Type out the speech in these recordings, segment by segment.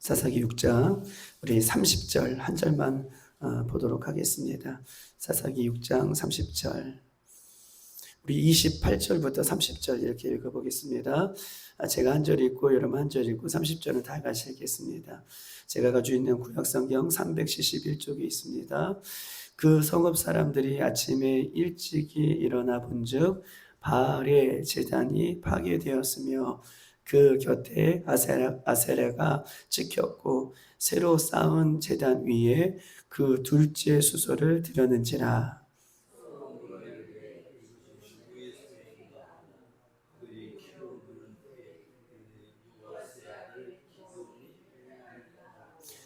사사기 6장 우리 30절 한 절만 보도록 하겠습니다. 사사기 6장 30절 우리 28절부터 30절 이렇게 읽어보겠습니다. 제가 한 절 읽고 여러분 한 절 읽고 30절은 다 같이 읽겠습니다. 제가 가지고 있는 구약성경 371쪽에 있습니다. 그 성읍 사람들이 아침에 일찍이 일어나 본즉 바알의 제단이 파괴되었으며 그 곁에 아세라가 찍혔고 새로 쌓은 제단 위에 그 둘째 수소를 드렸는지라.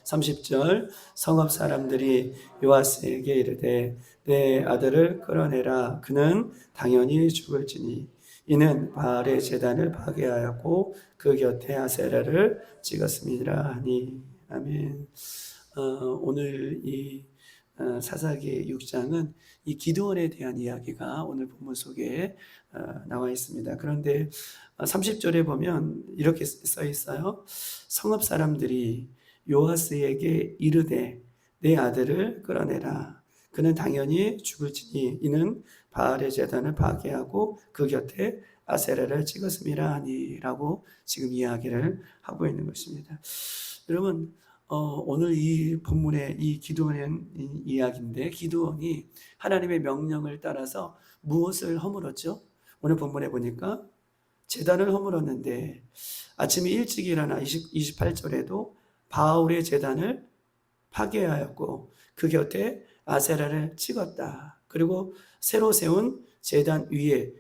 30절 성읍 사람들이 요아스에게 이르되 내 아들을 끌어내라. 그는 당연히 죽을지니 이는 바알의 제단을 파괴하였고 그 곁에 아세라를 찍었음이라 하니. 아멘. 오늘 이 사사기 6장은 이 기드온에 대한 이야기가 오늘 본문 속에 나와 있습니다. 그런데 30절에 보면 이렇게 써 있어요. 성읍 사람들이 요아스에게 이르되 내 아들을 끌어내라. 그는 당연히 죽을지니 이는 바알의 제단을 파괴하고 그 곁에 아세라를 찍었음이라 하니라고 지금 이야기를 하고 있는 것입니다. 여러분 오늘 이 본문의 이 기드온의 이야기인데 기드온이 하나님의 명령을 따라서 무엇을 허물었죠? 오늘 본문에 보니까 제단을 허물었는데 아침에 일찍 일어나 28절에도 바알의 제단을 파괴하였고 그 곁에 아세라를 찍었다. 그리고 새로 세운 제단 위에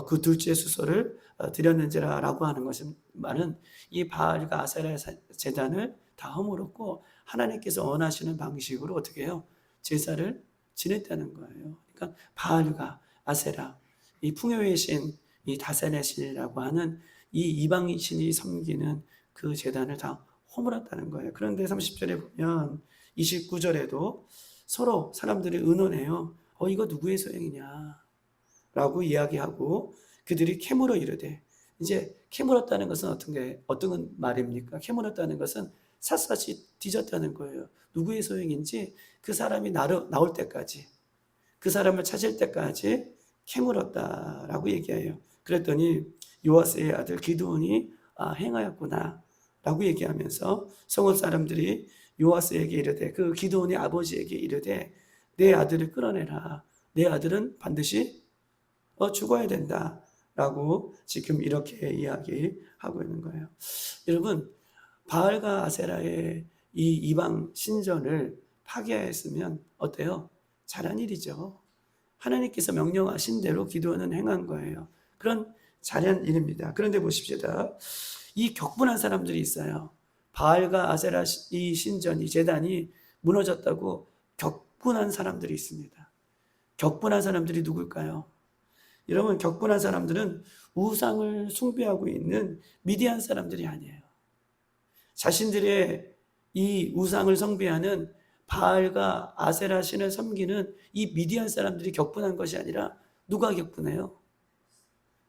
그 둘째 수소를 드렸는지라 라고 하는 것은 말은 이 바알과 아세라의 제단을 다 허물었고 하나님께서 원하시는 방식으로 어떻게 해요? 제사를 지냈다는 거예요. 그러니까 바알과 아세라, 이 풍요의 신, 이 다산의 신이라고 하는 이 이방인 신이 섬기는 그 제단을 다 허물었다는 거예요. 그런데 30절에 보면 29절에도 서로 사람들이 의논해요. 이거 누구의 소행이냐 라고 이야기하고 그들이 캐물어 이르되, 이제 캐물었다는 것은 어떤 말입니까? 캐물었다는 것은 샅샅이 뒤졌다는 거예요. 누구의 소행인지 그 사람이 나올 때까지, 그 사람을 찾을 때까지 캐물었다라고 얘기해요. 그랬더니 요아스의 아들 기드온이 행하였구나 라고 얘기하면서 성읍 사람들이 요아스에게 이르되, 그 기드온의 아버지에게 이르되 내 아들을 끌어내라. 내 아들은 반드시 죽어야 된다 라고 지금 이렇게 이야기하고 있는 거예요. 여러분, 바알과 아세라의 이 이방 신전을 파괴했으면 어때요? 잘한 일이죠. 하나님께서 명령하신 대로 기드온은 행한 거예요. 그런 잘한 일입니다. 그런데 보십시다. 이 격분한 사람들이 있어요. 바알과 아세라 이 신전이 제단이 무너졌다고 격분한 사람들이 있습니다. 격분한 사람들이 누굴까요? 여러분, 격분한 사람들은 우상을 숭배하고 있는 미디안 사람들이 아니에요. 자신들의 이 우상을 숭배하는 바알과 아세라 신을 섬기는 이 미디안 사람들이 격분한 것이 아니라 누가 격분해요?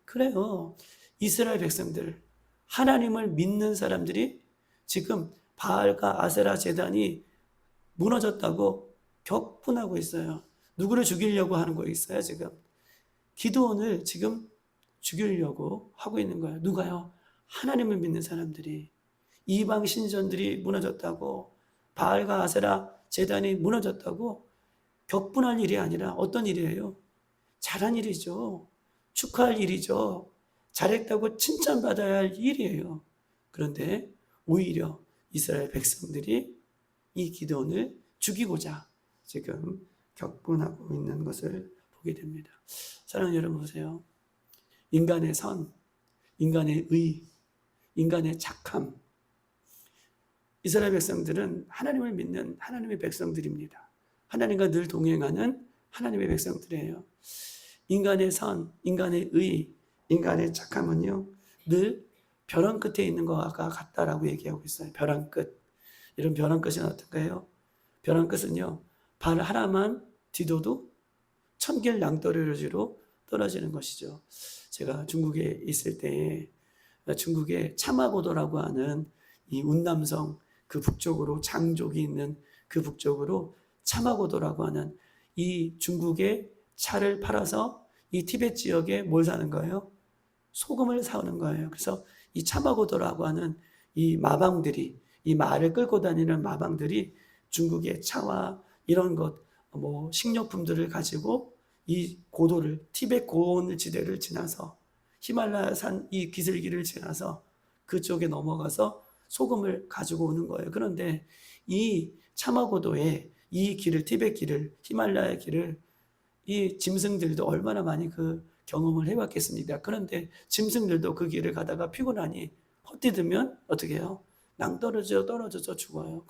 그래요. 이스라엘 백성들, 하나님을 믿는 사람들이 지금 바알과 아세라 제단이 무너졌다고 격분하고 있어요. 누구를 죽이려고 하는 거 있어요, 지금? 기드온을 지금 죽이려고 하고 있는 거예요. 누가요? 하나님을 믿는 사람들이. 이방 신전들이 무너졌다고, 바알과 아세라 제단이 무너졌다고 격분할 일이 아니라 어떤 일이에요? 잘한 일이죠. 축하할 일이죠. 잘했다고 칭찬받아야 할 일이에요. 그런데 오히려 이스라엘 백성들이 이 기드온을 죽이고자 지금 격분하고 있는 것을 보게 됩니다. 사랑하는 여러분, 보세요. 인간의 선, 인간의 의, 인간의 착함. 이스라엘 백성들은 하나님을 믿는 하나님의 백성들입니다. 하나님과 늘 동행하는 하나님의 백성들이에요. 인간의 선, 인간의 의, 인간의 착함은요, 늘 벼랑 끝에 있는 것과 같다라고 얘기하고 있어요. 벼랑 끝. 이런 벼랑 끝은 어떤가요? 벼랑 끝은요, 발 하나만 디뎌도 천길 낭떠러지로 떨어지는 것이죠. 제가 중국에 있을 때에 중국의 차마고도라고 하는 이 운남성 그 북쪽으로 장족이 있는 그 북쪽으로 차마고도라고 하는 이 중국의 차를 팔아서 이 티베트 지역에 뭘 사는 거예요? 소금을 사오는 거예요. 그래서 이 차마고도라고 하는 이 마방들이, 이 말을 끌고 다니는 마방들이 중국의 차와 이런 것, 뭐 식료품들을 가지고 이 고도를, 티베트 고온 지대를 지나서 히말라야 산 이 기슭길을 지나서 그쪽에 넘어가서 소금을 가지고 오는 거예요. 그런데 이 차마고도에 이 길을, 티베트 길을, 히말라야 길을 이 짐승들도 얼마나 많이 그 경험을 해봤겠습니까? 그런데 짐승들도 그 길을 가다가 피곤하니 헛디디면 어떻게 해요? 떨어져서 죽어요.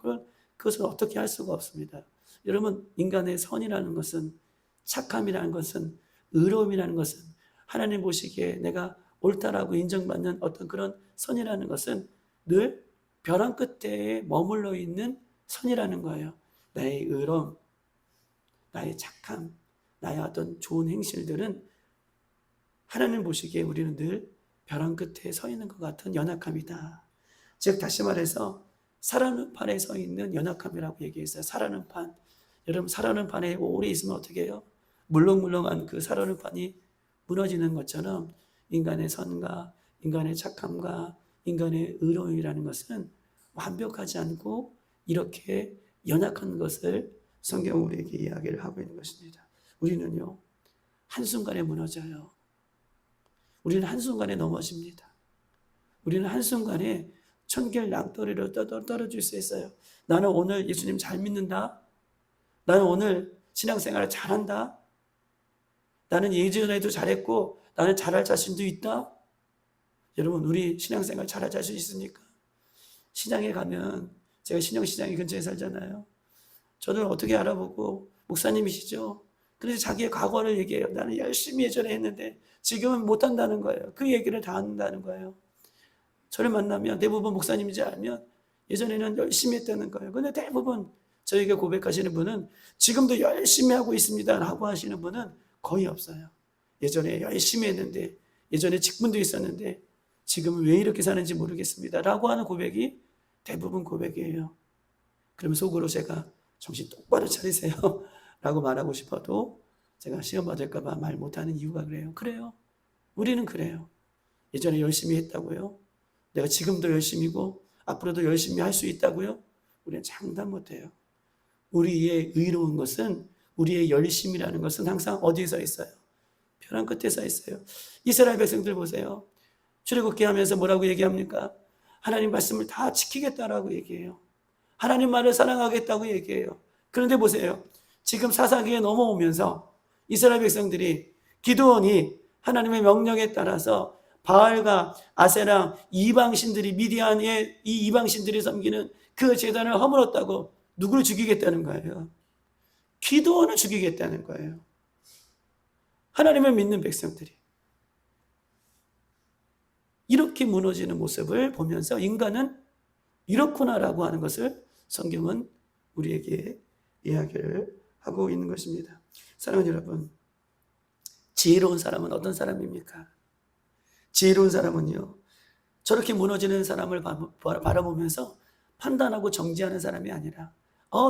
그것을 어떻게 할 수가 없습니다. 여러분, 인간의 선이라는 것은, 착함이라는 것은, 의로움이라는 것은, 하나님 보시기에 내가 옳다라고 인정받는 어떤 그런 선이라는 것은 늘 벼랑 끝에 머물러 있는 선이라는 거예요. 나의 의로움, 나의 착함, 나의 어떤 좋은 행실들은 하나님 보시기에 우리는 늘 벼랑 끝에 서 있는 것 같은 연약함이다. 즉 다시 말해서 살아는 판에 서 있는 연약함이라고 얘기했어요. 살아는 판. 여러분, 살아는 판에 오래 있으면 어떻게 해요? 물렁물렁한 그 살아는 판이 무너지는 것처럼 인간의 선과 인간의 착함과 인간의 의로움이라는 것은 완벽하지 않고 이렇게 연약한 것을 성경은 우리에게 이야기를 하고 있는 것입니다. 우리는요, 한순간에 무너져요. 우리는 한순간에 넘어집니다. 우리는 한순간에 천결낭떠러리로 떨어질 수 있어요. 나는 오늘 예수님 잘 믿는다. 나는 오늘 신앙생활을 잘한다. 나는 예전에도 잘했고 나는 잘할 자신도 있다. 여러분, 우리 신앙생활 잘할 자신 있습니까? 시장에 가면, 제가 신영시장이 근처에 살잖아요. 저를 어떻게 알아보고 목사님이시죠? 그래서 자기의 과거를 얘기해요. 나는 열심히 예전에 했는데 지금은 못한다는 거예요. 그 얘기를 다 한다는 거예요. 저를 만나면 대부분 목사님인지 알면 예전에는 열심히 했다는 거예요. 근데 대부분 저에게 고백하시는 분은 지금도 열심히 하고 있습니다 라고 하시는 분은 거의 없어요. 예전에 열심히 했는데, 예전에 직분도 있었는데 지금은 왜 이렇게 사는지 모르겠습니다 라고 하는 고백이 대부분 고백이에요. 그러면 속으로 제가 정신 똑바로 차리세요 라고 말하고 싶어도 제가 시험 받을까 봐 말 못하는 이유가 그래요. 그래요. 우리는 그래요. 예전에 열심히 했다고요? 내가 지금도 열심히고 앞으로도 열심히 할 수 있다고요? 우리는 장담 못해요. 우리의 의로운 것은, 우리의 열심이라는 것은 항상 어디에 서 있어요? 벼랑 끝에 서 있어요. 이스라엘 백성들 보세요. 출애굽기 하면서 뭐라고 얘기합니까? 하나님 말씀을 다 지키겠다라고 얘기해요. 하나님 말을 사랑하겠다고 얘기해요. 그런데 보세요. 지금 사사기에 넘어오면서 이스라엘 백성들이, 기드온이 하나님의 명령에 따라서 바알과 아세라 이방신들이, 미디안의 이 이방신들이 섬기는 그 제단을 허물었다고 누구를 죽이겠다는 거예요? 기드온을 죽이겠다는 거예요. 하나님을 믿는 백성들이 이렇게 무너지는 모습을 보면서 인간은 이렇구나라고 하는 것을 성경은 우리에게 이야기를 하고 있는 것입니다. 사랑하는 여러분, 지혜로운 사람은 어떤 사람입니까? 지혜로운 사람은요, 저렇게 무너지는 사람을 바라보면서 판단하고 정지하는 사람이 아니라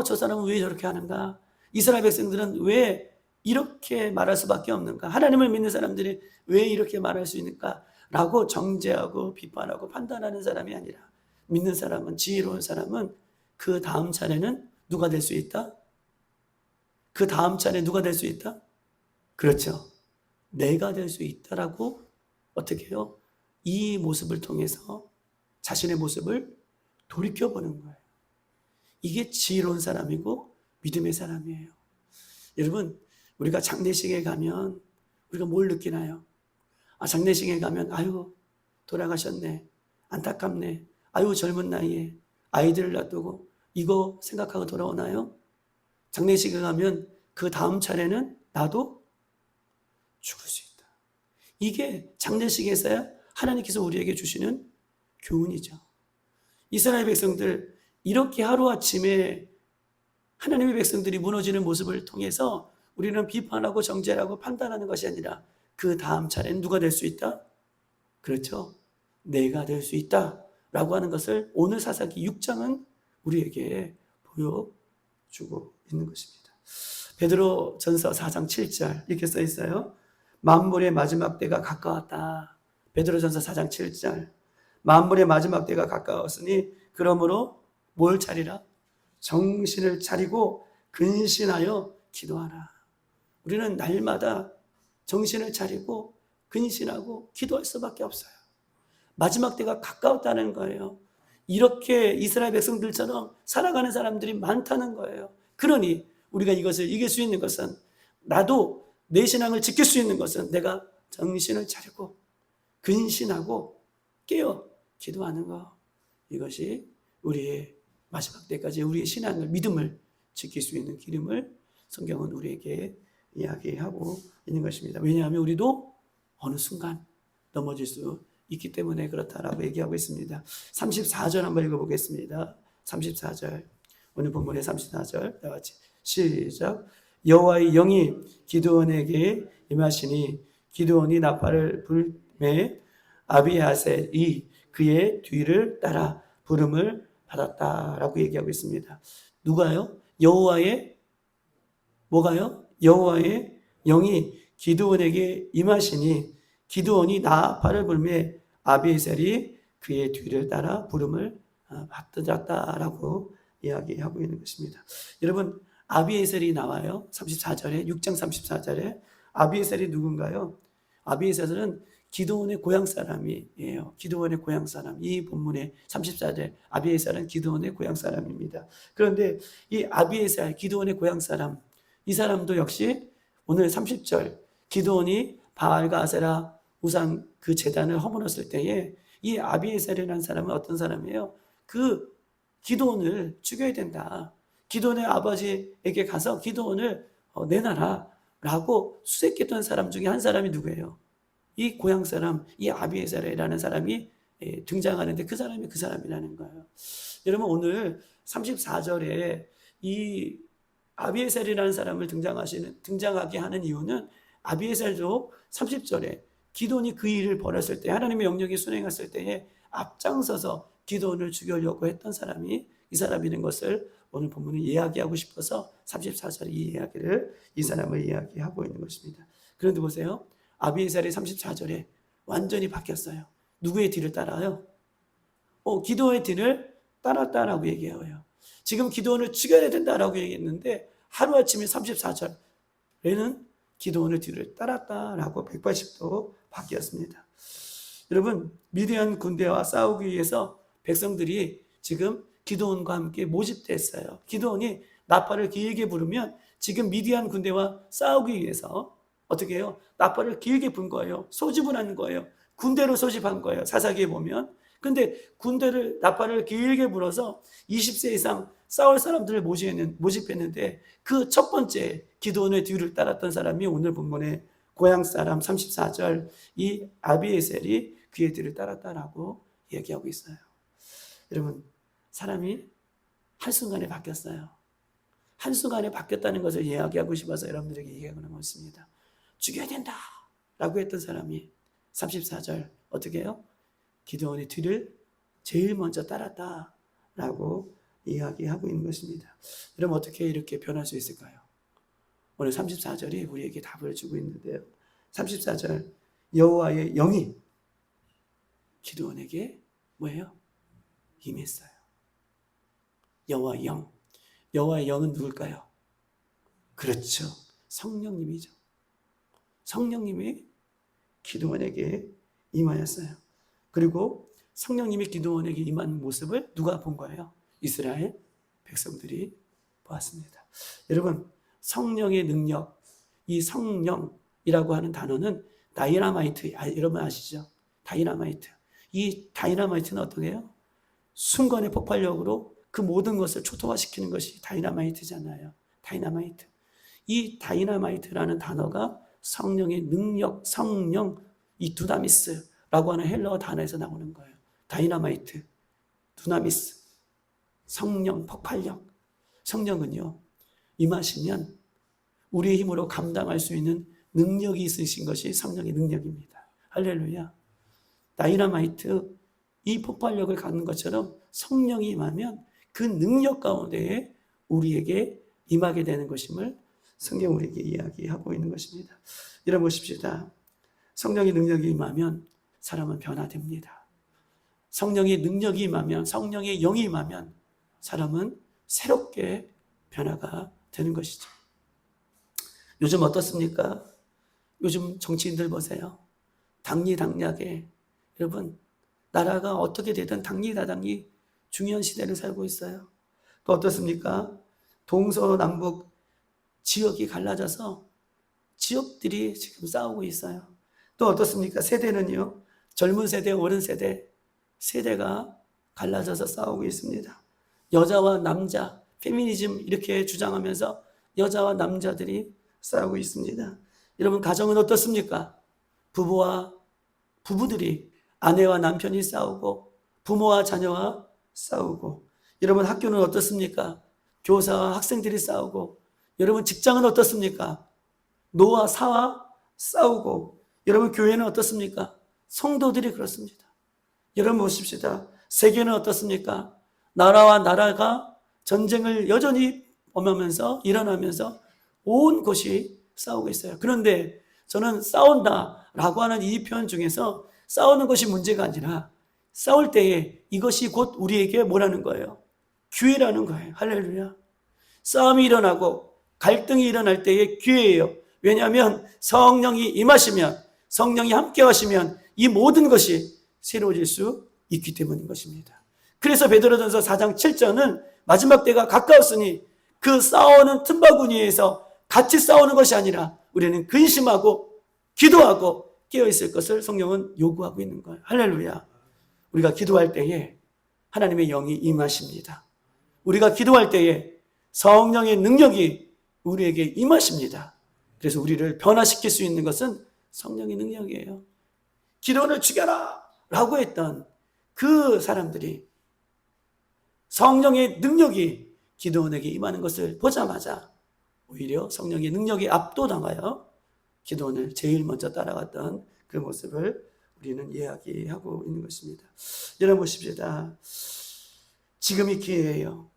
저 사람은 왜 저렇게 하는가? 이스라엘 백성들은 왜 이렇게 말할 수밖에 없는가? 하나님을 믿는 사람들이 왜 이렇게 말할 수 있는가? 라고 정죄하고 비판하고 판단하는 사람이 아니라, 믿는 사람은, 지혜로운 사람은 그 다음 차례는 누가 될 수 있다? 그 다음 차례 누가 될 수 있다? 그렇죠. 내가 될 수 있다라고 어떻게 해요? 이 모습을 통해서 자신의 모습을 돌이켜보는 거예요. 이게 지혜로운 사람이고 믿음의 사람이에요. 여러분, 우리가 장례식에 가면 우리가 뭘 느끼나요? 장례식에 가면 아유 돌아가셨네, 안타깝네, 아유 젊은 나이에 아이들을 놔두고, 이거 생각하고 돌아오나요? 장례식에 가면 그 다음 차례는 나도 죽을 수 있다. 이게 장례식에서야 하나님께서 우리에게 주시는 교훈이죠. 이스라엘 백성들, 이렇게 하루아침에 하나님의 백성들이 무너지는 모습을 통해서 우리는 비판하고 정죄하고 판단하는 것이 아니라 그 다음 차례는 누가 될 수 있다? 그렇죠. 내가 될 수 있다 라고 하는 것을 오늘 사사기 6장은 우리에게 보여주고 있는 것입니다. 베드로 전서 4장 7절 이렇게 써 있어요. 만물의 마지막 때가 가까웠다. 베드로 전서 4장 7절. 만물의 마지막 때가 가까웠으니 그러므로 뭘 차리라? 정신을 차리고 근신하여 기도하라. 우리는 날마다 정신을 차리고 근신하고 기도할 수밖에 없어요. 마지막 때가 가까웠다는 거예요. 이렇게 이스라엘 백성들처럼 살아가는 사람들이 많다는 거예요. 그러니 우리가 이것을 이길 수 있는 것은, 나도 내 신앙을 지킬 수 있는 것은 내가 정신을 차리고 근신하고 깨어 기도하는 것. 이것이 우리의 마지막 때까지 우리의 신앙을, 믿음을 지킬 수 있는 기름을 성경은 우리에게 이야기하고 있는 것입니다. 왜냐하면 우리도 어느 순간 넘어질 수 있기 때문에 그렇다라고 얘기하고 있습니다. 34절 한번 읽어보겠습니다. 34절. 오늘 본문의 34절. 다 같이 시작. 여호와의 영이 기드온에게 임하시니 기드온이 나팔을 불매 아비아셀이 그의 뒤를 따라 부름을 받았다라고 얘기하고 있습니다. 누가요? 여호와의 뭐가요? 여호와의 영이 기드온에게 임하시니 기드온이 나팔을 불매 아비에셀이 그의 뒤를 따라 부름을 받았다라고 이야기하고 있는 것입니다. 여러분, 아비에셀이 나와요. 34절에, 6장 34절에. 아비에셀이 누군가요? 아비에셀은 기드온의 고향 사람이에요. 기드온의 고향 사람. 이 본문의 34절, 아비에셀은 기드온의 고향 사람입니다. 그런데 이 아비에셀, 기드온의 고향 사람, 이 사람도 역시 오늘 30절, 기드온이 바알과 아세라 우상 그 제단을 허물었을 때에 이 아비에셀이라는 사람은 어떤 사람이에요? 그 기드온을 죽여야 된다. 기드온의 아버지에게 가서 기드온을 내놔라 라고 수색했던 사람 중에 한 사람이 누구예요? 이 고향 사람, 이 아비에셀이라는 사람이 등장하는데 그 사람이 그 사람이라는 거예요. 여러분, 오늘 34절에 이 아비에셀이라는 사람을 등장하게 하는 이유는, 아비에셀도 30절에 기드온이 그 일을 벌였을 때, 하나님의 영역이 순행했을 때에 앞장서서 기드온을 죽이려고 했던 사람이 이 사람이라는 것을 오늘 본문은 이야기하고 싶어서 34절에 이 사람을 이야기하고 있는 것입니다. 그런데 보세요. 아비에셀이 34절에 완전히 바뀌었어요. 누구의 뒤를 따라요? 기드온의 뒤를 따랐다라고 얘기해요. 지금 기드온을 죽여야 된다라고 얘기했는데 하루아침에 34절에는 기드온의 뒤를 따랐다라고 180도 바뀌었습니다. 여러분, 미디안 군대와 싸우기 위해서 백성들이 지금 기드온과 함께 모집됐어요. 기드온이 나팔을 길게 부르면 지금 미디안 군대와 싸우기 위해서 어떻게 해요? 나팔을 길게 분 거예요. 소집을 하는 거예요. 군대로 소집한 거예요. 사사기에 보면. 근데 나팔을 길게 불어서 20세 이상 싸울 사람들을 모집했는데 그 첫 번째 기드온의 뒤를 따랐던 사람이 오늘 본문의 고향 사람 34절 이 아비에셀이 그의 뒤를 따랐다라고 얘기하고 있어요. 여러분, 사람이 한순간에 바뀌었어요. 한순간에 바뀌었다는 것을 이야기하고 싶어서 여러분들에게 얘기하는 것입니다. 죽여야 된다 라고 했던 사람이 34절 어떻게 해요? 기드온의 뒤를 제일 먼저 따랐다라고 이야기하고 있는 것입니다. 여러분, 어떻게 이렇게 변할 수 있을까요? 오늘 34절이 우리에게 답을 주고 있는데요. 34절, 여호와의 영이 기드온에게 뭐예요? 임했어요. 여호와의 영. 여호와의 영은 누굴까요? 그렇죠. 성령님이죠. 성령님이 기드온에게 임하였어요. 그리고 성령님이 기드온에게 임한 모습을 누가 본 거예요? 이스라엘 백성들이 보았습니다. 여러분, 성령의 능력, 이 성령이라고 하는 단어는 다이나마이트, 여러분 아시죠? 다이나마이트. 이 다이나마이트는 어떤 거예요? 순간의 폭발력으로 그 모든 것을 초토화시키는 것이 다이나마이트잖아요. 다이나마이트. 이 다이나마이트라는 단어가 성령의 능력, 성령, 이 두나미스라고 하는 헬라어 단어에서 나오는 거예요. 다이나마이트, 두나미스, 성령, 폭발력. 성령은요, 임하시면 우리의 힘으로 감당할 수 있는 능력이 있으신 것이 성령의 능력입니다. 할렐루야. 다이나마이트, 이 폭발력을 갖는 것처럼 성령이 임하면 그 능력 가운데 우리에게 임하게 되는 것임을 성경 우리에게 이야기하고 있는 것입니다. 여러분 보십시다. 성령의 능력이 임하면 사람은 변화됩니다. 성령의 능력이 임하면, 성령의 영이 임하면 사람은 새롭게 변화가 되는 것이죠. 요즘 어떻습니까? 요즘 정치인들 보세요. 당리당략에, 여러분 나라가 어떻게 되든 당리다당리 중요한 시대를 살고 있어요. 또 어떻습니까? 동서남북 지역이 갈라져서 지역들이 지금 싸우고 있어요. 또 어떻습니까? 세대는요, 젊은 세대, 어른 세대가 갈라져서 싸우고 있습니다. 여자와 남자, 페미니즘 이렇게 주장하면서 여자와 남자들이 싸우고 있습니다. 여러분 가정은 어떻습니까? 부부들이, 아내와 남편이 싸우고 부모와 자녀와 싸우고, 여러분 학교는 어떻습니까? 교사와 학생들이 싸우고, 여러분 직장은 어떻습니까? 노와 사와 싸우고, 여러분 교회는 어떻습니까? 성도들이 그렇습니다. 여러분 보십시다. 세계는 어떻습니까? 나라와 나라가 전쟁을 여전히 범하면서 일어나면서 온 곳이 싸우고 있어요. 그런데 저는 싸운다라고 하는 이 표현 중에서 싸우는 것이 문제가 아니라 싸울 때에 이것이 곧 우리에게 뭐라는 거예요? 기회라는 거예요. 할렐루야. 싸움이 일어나고 갈등이 일어날 때의 기회예요. 왜냐하면 성령이 임하시면, 성령이 함께 하시면 이 모든 것이 새로워질 수 있기 때문인 것입니다. 그래서 베드로전서 4장 7절은 마지막 때가 가까웠으니 그 싸우는 틈바구니에서 같이 싸우는 것이 아니라 우리는 근심하고 기도하고 깨어있을 것을 성령은 요구하고 있는 거예요. 할렐루야. 우리가 기도할 때에 하나님의 영이 임하십니다. 우리가 기도할 때에 성령의 능력이 우리에게 임하십니다. 그래서 우리를 변화시킬 수 있는 것은 성령의 능력이에요. 기도원을 죽여라 라고 했던 그 사람들이 성령의 능력이 기도원에게 임하는 것을 보자마자 오히려 성령의 능력에 압도당하여 기도원을 제일 먼저 따라갔던 그 모습을 우리는 이야기하고 있는 것입니다. 여러분 보십시다. 지금이 기회예요.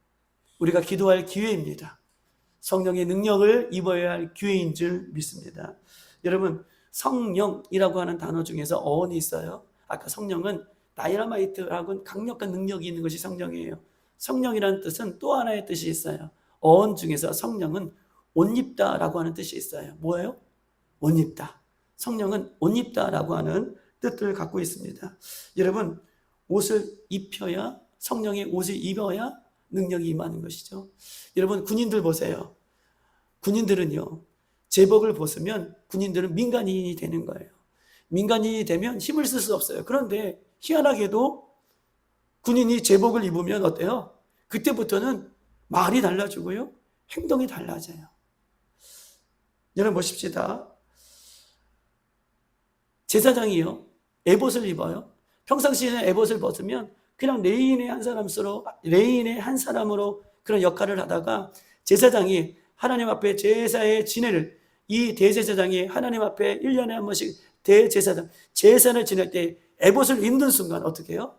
우리가 기도할 기회입니다. 성령의 능력을 입어야 할 기회인 줄 믿습니다. 여러분 성령이라고 하는 단어 중에서 어원이 있어요. 아까 성령은 다이너마이트라고 강력한 능력이 있는 것이 성령이에요. 성령이라는 뜻은 또 하나의 뜻이 있어요. 어원 중에서 성령은 옷 입다라고 하는 뜻이 있어요. 뭐예요? 옷 입다. 성령은 옷 입다라고 하는 뜻을 갖고 있습니다. 여러분 옷을 입혀야, 성령의 옷을 입어야 능력이 임하는 것이죠. 여러분 군인들 보세요. 군인들은요, 제복을 벗으면 군인들은 민간인이 되는 거예요. 민간인이 되면 힘을 쓸 수 없어요. 그런데 희한하게도 군인이 제복을 입으면 어때요? 그때부터는 말이 달라지고요, 행동이 달라져요. 여러분 보십시다. 제사장이요, 에봇을 입어요. 평상시에는 에봇을 벗으면 그냥 레인의 한 사람으로 그런 역할을 하다가 제사장이 하나님 앞에 제사의 지내를, 이 대제사장이 하나님 앞에 1년에 한 번씩 제사를 지낼 때 에봇을 입는 순간 어떻게 해요?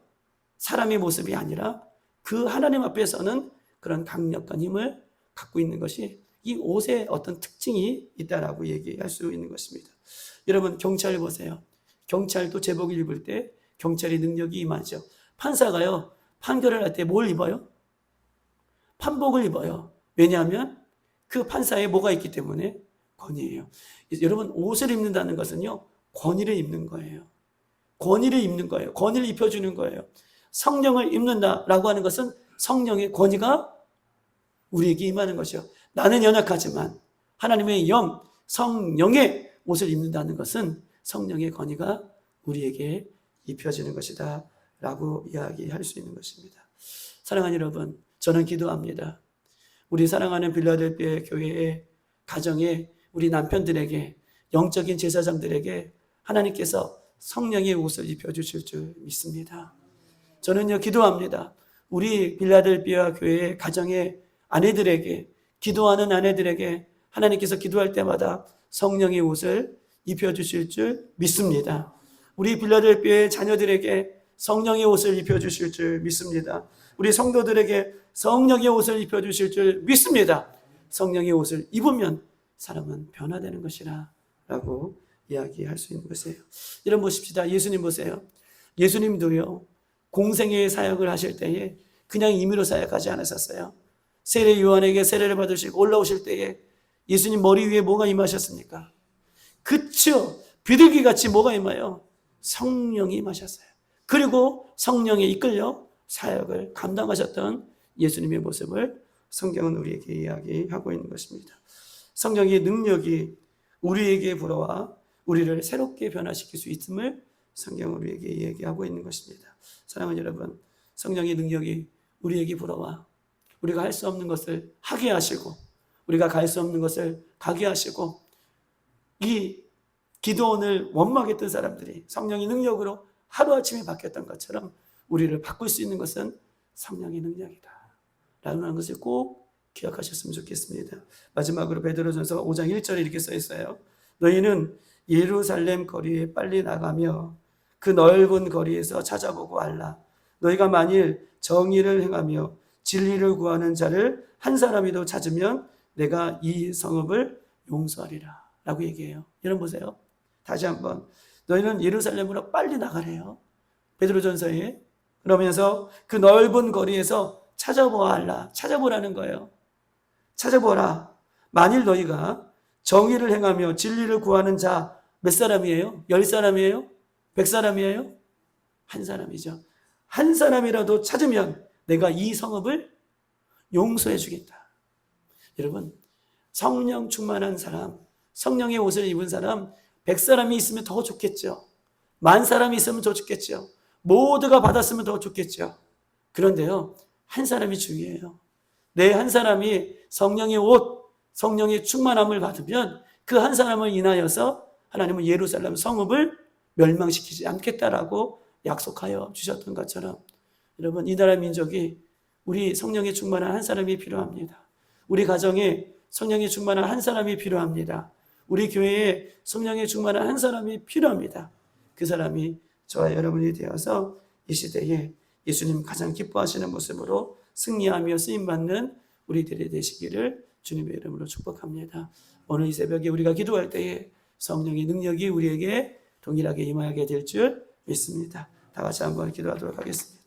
사람의 모습이 아니라 그 하나님 앞에서는 그런 강력한 힘을 갖고 있는 것이 이 옷의 어떤 특징이 있다라고 얘기할 수 있는 것입니다. 여러분 경찰 보세요. 경찰도 제복을 입을 때 경찰의 능력이 임하죠. 판사가요, 판결을 할 때 뭘 입어요? 판복을 입어요. 왜냐하면 그 판사에 뭐가 있기 때문에? 권위예요. 여러분 옷을 입는다는 것은요, 권위를 입는 거예요. 권위를 입는 거예요. 권위를 입혀주는 거예요. 성령을 입는다라고 하는 것은 성령의 권위가 우리에게 임하는 것이요. 나는 연약하지만 하나님의 영, 성령의 옷을 입는다는 것은 성령의 권위가 우리에게 입혀지는 것이다 라고 이야기할 수 있는 것입니다. 사랑하는 여러분, 저는 기도합니다. 우리 사랑하는 빌라델피아 교회의 가정에, 우리 남편들에게, 영적인 제사장들에게 하나님께서 성령의 옷을 입혀주실 줄 믿습니다. 저는요 기도합니다. 우리 빌라델피아 교회의 가정의 아내들에게, 기도하는 아내들에게 하나님께서 기도할 때마다 성령의 옷을 입혀주실 줄 믿습니다. 우리 빌라델피아의 자녀들에게 성령의 옷을 입혀주실 줄 믿습니다. 우리 성도들에게 성령의 옷을 입혀주실 줄 믿습니다. 성령의 옷을 입으면 사람은 변화되는 것이라 라고 이야기할 수 있는 것이에요. 이런 보십시다. 예수님 보세요. 예수님도요, 공생애의 사역을 하실 때에 그냥 임의로 사역하지 않으셨어요. 세례 요한에게 세례를 받으시고 올라오실 때에 예수님 머리 위에 뭐가 임하셨습니까? 그쵸. 비둘기같이 뭐가 임하여? 성령이 임하셨어요. 그리고 성령에 이끌려 사역을 감당하셨던 예수님의 모습을 성경은 우리에게 이야기하고 있는 것입니다. 성령의 능력이 우리에게 불어와 우리를 새롭게 변화시킬 수 있음을 성경은 우리에게 이야기하고 있는 것입니다. 사랑하는 여러분, 성령의 능력이 우리에게 불어와 우리가 할 수 없는 것을 하게 하시고 우리가 갈 수 없는 것을 가게 하시고 이 기도원을 원망했던 사람들이 성령의 능력으로 하루아침에 바뀌었던 것처럼 우리를 바꿀 수 있는 것은 성령의 능력이다 라는 것을 꼭 기억하셨으면 좋겠습니다. 마지막으로 베드로전서 5장 1절에 이렇게 써 있어요. 너희는 예루살렘 거리에 빨리 나가며 그 넓은 거리에서 찾아보고 알라. 너희가 만일 정의를 행하며 진리를 구하는 자를 한 사람이도 찾으면 내가 이 성읍을 용서하리라 라고 얘기해요. 여러분 보세요. 다시 한번 너희는 예루살렘으로 빨리 나가래요. 베드로전서에. 그러면서 그 넓은 거리에서 찾아보아라. 찾아보라는 거예요. 찾아보라. 만일 너희가 정의를 행하며 진리를 구하는 자 몇 사람이에요? 10사람이에요? 100사람이에요? 한 사람이죠. 한 사람이라도 찾으면 내가 이 성읍을 용서해 주겠다. 여러분, 성령 충만한 사람, 성령의 옷을 입은 사람 100사람이 있으면 더 좋겠죠. 10,000사람이 있으면 더 좋겠죠. 모두가 받았으면 더 좋겠죠. 그런데요, 한 사람이 중요해요. 내 한 사람이 성령의 옷, 성령의 충만함을 받으면 그 한 사람을 인하여서 하나님은 예루살렘 성읍을 멸망시키지 않겠다라고 약속하여 주셨던 것처럼 여러분, 이 나라 민족이 우리 성령의 충만한 한 사람이 필요합니다. 우리 가정에 성령의 충만한 한 사람이 필요합니다. 우리 교회에 성령의 충만한 한 사람이 필요합니다. 그 사람이 저와 여러분이 되어서 이 시대에 예수님 가장 기뻐하시는 모습으로 승리하며 쓰임받는 우리들이 되시기를 주님의 이름으로 축복합니다. 오늘 이 새벽에 우리가 기도할 때에 성령의 능력이 우리에게 동일하게 임하게 될 줄 믿습니다. 다 같이 한번 기도하도록 하겠습니다.